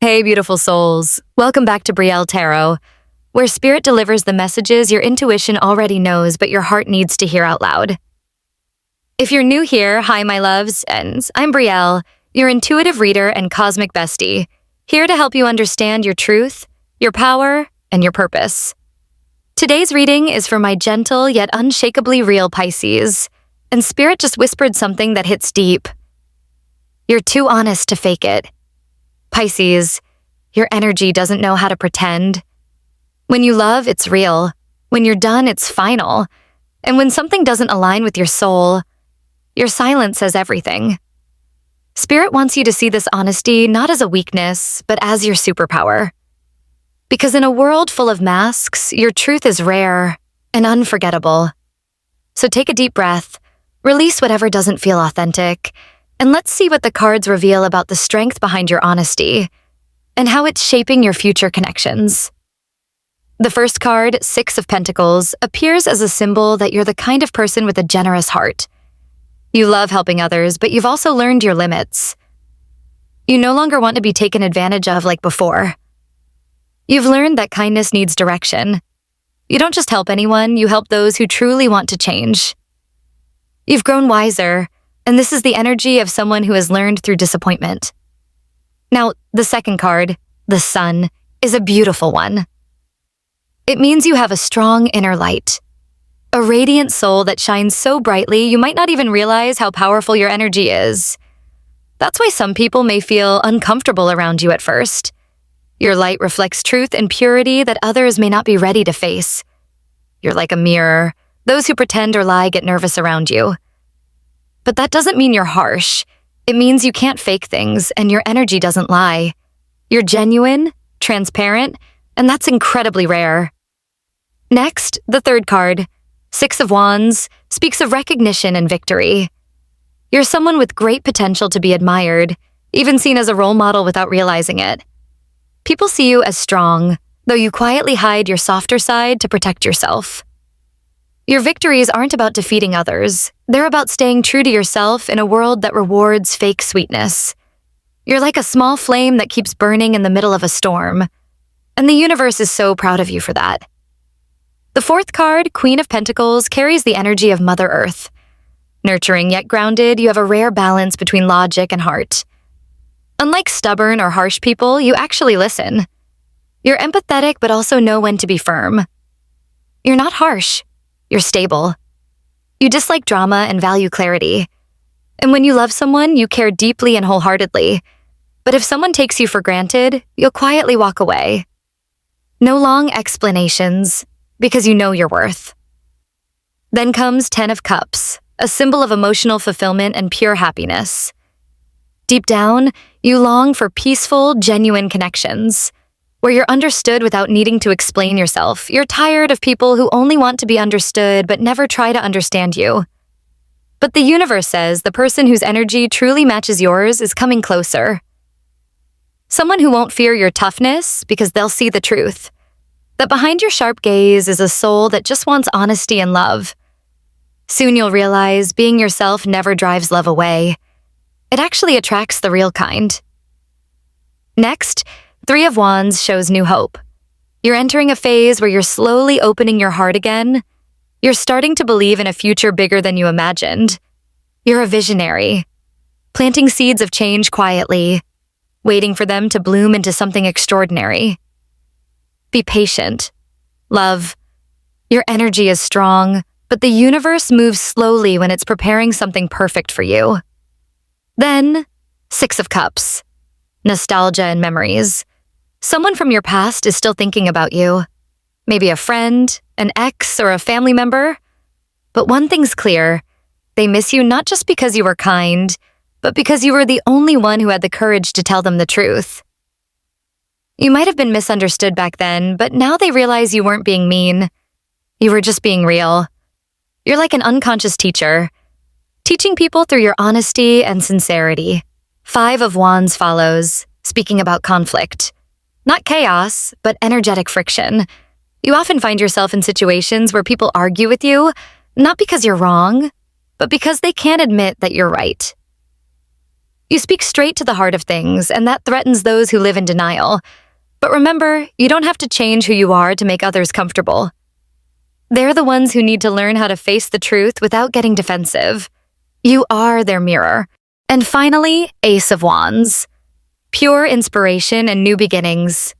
Hey, beautiful souls. Welcome back to Brielle Tarot, where Spirit delivers the messages your intuition already knows but your heart needs to hear out loud. If you're new here, hi, my loves, and I'm Brielle, your intuitive reader and cosmic bestie, here to help you understand your truth, your power, and your purpose. Today's reading is for my gentle yet unshakably real Pisces, and Spirit just whispered something that hits deep. You're too honest to fake it. Pisces, your energy doesn't know how to pretend. When you love, it's real. When you're done, it's final. And when something doesn't align with your soul, your silence says everything. Spirit wants you to see this honesty not as a weakness, but as your superpower. Because in a world full of masks, your truth is rare and unforgettable. So take a deep breath, release whatever doesn't feel authentic, and let's see what the cards reveal about the strength behind your honesty and how it's shaping your future connections. The first card, Six of Pentacles, appears as a symbol that you're the kind of person with a generous heart. You love helping others, but you've also learned your limits. You no longer want to be taken advantage of like before. You've learned that kindness needs direction. You don't just help anyone, you help those who truly want to change. You've grown wiser, and this is the energy of someone who has learned through disappointment. Now, the second card, the Sun, is a beautiful one. It means you have a strong inner light, a radiant soul that shines so brightly you might not even realize how powerful your energy is. That's why some people may feel uncomfortable around you at first. Your light reflects truth and purity that others may not be ready to face. You're like a mirror. Those who pretend or lie get nervous around you. But that doesn't mean you're harsh. It means you can't fake things and your energy doesn't lie. You're genuine, transparent, and that's incredibly rare. Next, the third card, Six of Wands, speaks of recognition and victory. You're someone with great potential to be admired, even seen as a role model without realizing it. People see you as strong, though you quietly hide your softer side to protect yourself. Your victories aren't about defeating others. They're about staying true to yourself in a world that rewards fake sweetness. You're like a small flame that keeps burning in the middle of a storm, and the universe is so proud of you for that. The fourth card, Queen of Pentacles, carries the energy of Mother Earth. Nurturing yet grounded, you have a rare balance between logic and heart. Unlike stubborn or harsh people, you actually listen. You're empathetic but also know when to be firm. You're not harsh. You're stable. You dislike drama and value clarity. And when you love someone, you care deeply and wholeheartedly. But if someone takes you for granted, you'll quietly walk away. No long explanations, because you know your worth. Then comes Ten of Cups, a symbol of emotional fulfillment and pure happiness. Deep down, you long for peaceful, genuine connections, where you're understood without needing to explain yourself. You're tired of people who only want to be understood but never try to understand you. But the universe says the person whose energy truly matches yours is coming closer. Someone who won't fear your toughness because they'll see the truth. That behind your sharp gaze is a soul that just wants honesty and love. Soon you'll realize being yourself never drives love away. It actually attracts the real kind. Next, Three of Wands shows new hope. You're entering a phase where you're slowly opening your heart again. You're starting to believe in a future bigger than you imagined. You're a visionary, planting seeds of change quietly, waiting for them to bloom into something extraordinary. Be patient. Love, your energy is strong, but the universe moves slowly when it's preparing something perfect for you. Then, Six of Cups, nostalgia and memories. Someone from your past is still thinking about you. Maybe a friend, an ex, or a family member. But one thing's clear. They miss you not just because you were kind, but because you were the only one who had the courage to tell them the truth. You might have been misunderstood back then, but now they realize you weren't being mean. You were just being real. You're like an unconscious teacher, teaching people through your honesty and sincerity. Five of Wands follows, speaking about conflict. Not chaos, but energetic friction. You often find yourself in situations where people argue with you, not because you're wrong, but because they can't admit that you're right. You speak straight to the heart of things, and that threatens those who live in denial. But remember, you don't have to change who you are to make others comfortable. They're the ones who need to learn how to face the truth without getting defensive. You are their mirror. And finally, Ace of Wands. Pure inspiration and new beginnings.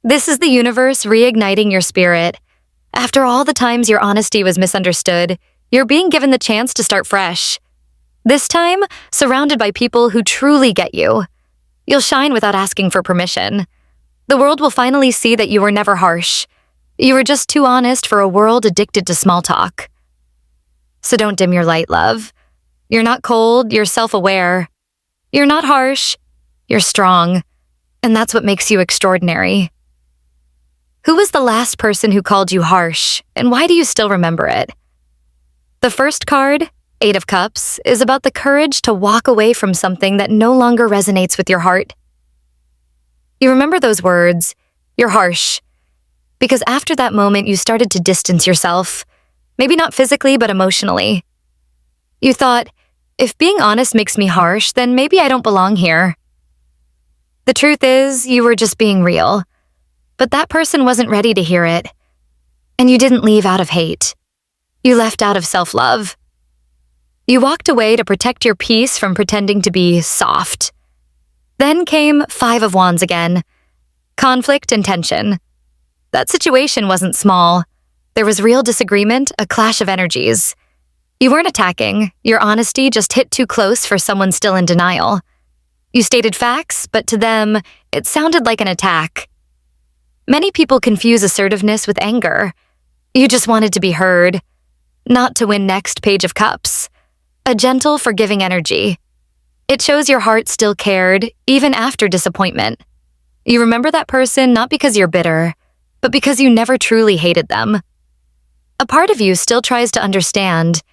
This is the universe reigniting your spirit. After all the times your honesty was misunderstood, you're being given the chance to start fresh. This time, surrounded by people who truly get you. You'll shine without asking for permission. The world will finally see that you were never harsh. You were just too honest for a world addicted to small talk. So don't dim your light, love. You're not cold, you're self-aware. You're not harsh, you're strong. And that's what makes you extraordinary. Who was the last person who called you harsh, and why do you still remember it? The first card, Eight of Cups, is about the courage to walk away from something that no longer resonates with your heart. You remember those words, you're harsh, because after that moment you started to distance yourself, maybe not physically but emotionally. You thought, if being honest makes me harsh, then maybe I don't belong here. The truth is, you were just being real, but that person wasn't ready to hear it. And you didn't leave out of hate. You left out of self-love. You walked away to protect your peace from pretending to be soft. Then came Five of Wands again. Conflict and tension. That situation wasn't small. There was real disagreement, a clash of energies. You weren't attacking. Your honesty just hit too close for someone still in denial. You stated facts, but to them, it sounded like an attack. Many people confuse assertiveness with anger. You just wanted to be heard, not to win next Page of Cups. A gentle, forgiving energy. It shows your heart still cared, even after disappointment. You remember that person not because you're bitter, but because you never truly hated them. A part of you still tries to understand.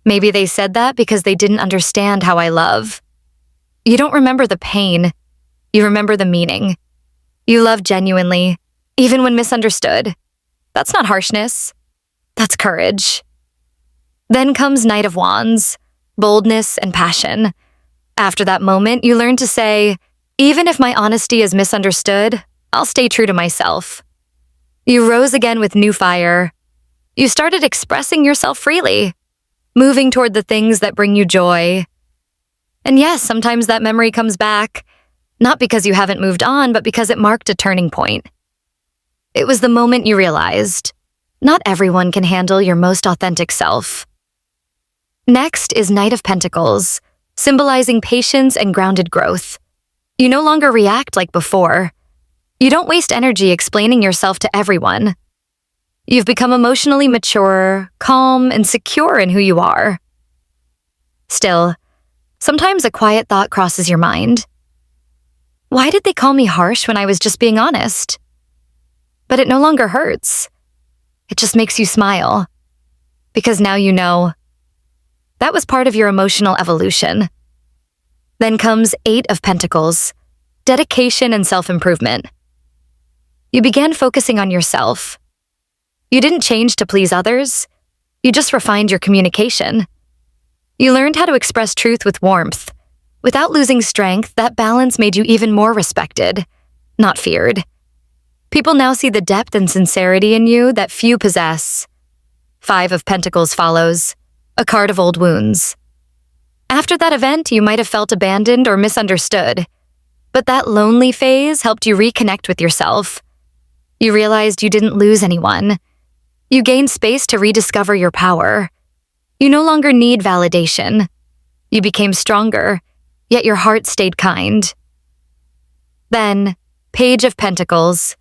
Maybe they said that because they didn't understand how I love. You don't remember the pain. You remember the meaning. You love genuinely, even when misunderstood. That's not harshness. That's courage. Then comes Knight of Wands, boldness and passion. After that moment, you learn to say, even if my honesty is misunderstood, I'll stay true to myself. You rose again with new fire. You started expressing yourself freely, moving toward the things that bring you joy. And yes, sometimes that memory comes back, not because you haven't moved on, but because it marked a turning point. It was the moment you realized, not everyone can handle your most authentic self. Next is Knight of Pentacles, symbolizing patience and grounded growth. You no longer react like before. You don't waste energy explaining yourself to everyone. You've become emotionally mature, calm, and secure in who you are. Still, sometimes a quiet thought crosses your mind. Why did they call me harsh when I was just being honest? But it no longer hurts. It just makes you smile. Because now you know. That was part of your emotional evolution. Then comes Eight of Pentacles, dedication and self-improvement. You began focusing on yourself. You didn't change to please others. You just refined your communication. You learned how to express truth with warmth. Without losing strength, that balance made you even more respected, not feared. People now see the depth and sincerity in you that few possess. Five of Pentacles follows, a card of old wounds. After that event, you might have felt abandoned or misunderstood. But that lonely phase helped you reconnect with yourself. You realized you didn't lose anyone. You gained space to rediscover your power. You no longer need validation. You became stronger, yet your heart stayed kind. Then, Page of Pentacles.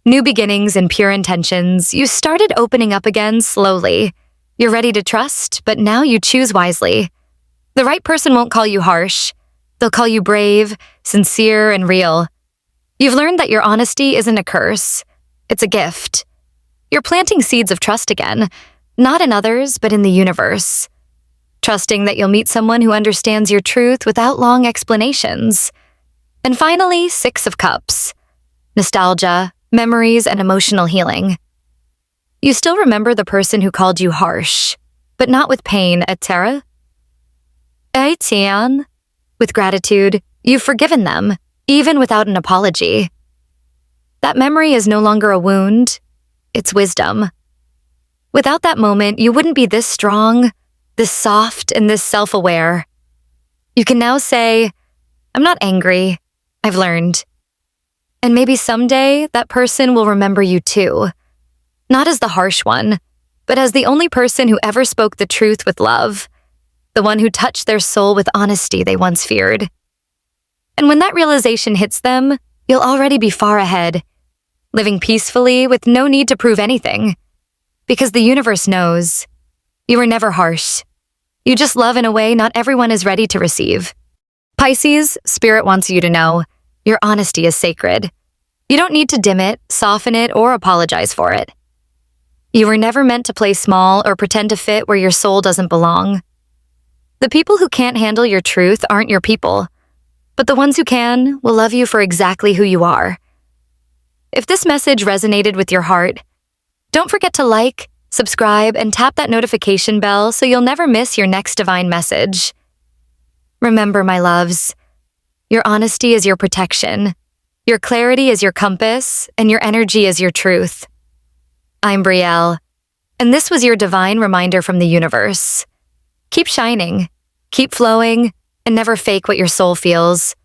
New beginnings and pure intentions. You started opening up again slowly. You're ready to trust, but now you choose wisely. The right person won't call you harsh. They'll call you brave, sincere, and real. You've learned that your honesty isn't a curse. It's a gift. You're planting seeds of trust again, not in others, but in the universe. Trusting that you'll meet someone who understands your truth without long explanations. And finally, Six of Cups. Nostalgia, memories, and emotional healing. You still remember the person who called you harsh, but not with pain, etc. Hey, Tian. With gratitude, you've forgiven them, even without an apology. That memory is no longer a wound, it's wisdom. Without that moment, you wouldn't be this strong, this soft, and this self-aware. You can now say, I'm not angry, I've learned. And maybe someday that person will remember you too. Not as the harsh one, but as the only person who ever spoke the truth with love, the one who touched their soul with honesty they once feared. And when that realization hits them, you'll already be far ahead, living peacefully with no need to prove anything. Because the universe knows. You were never harsh. You just love in a way not everyone is ready to receive. Pisces, Spirit wants you to know, your honesty is sacred. You don't need to dim it, soften it, or apologize for it. You were never meant to play small or pretend to fit where your soul doesn't belong. The people who can't handle your truth aren't your people, but the ones who can will love you for exactly who you are. If this message resonated with your heart, don't forget to like, subscribe, and tap that notification bell so you'll never miss your next divine message. Remember, my loves, your honesty is your protection, your clarity is your compass, and your energy is your truth. I'm Brielle, and this was your divine reminder from the universe. Keep shining, keep flowing, and never fake what your soul feels.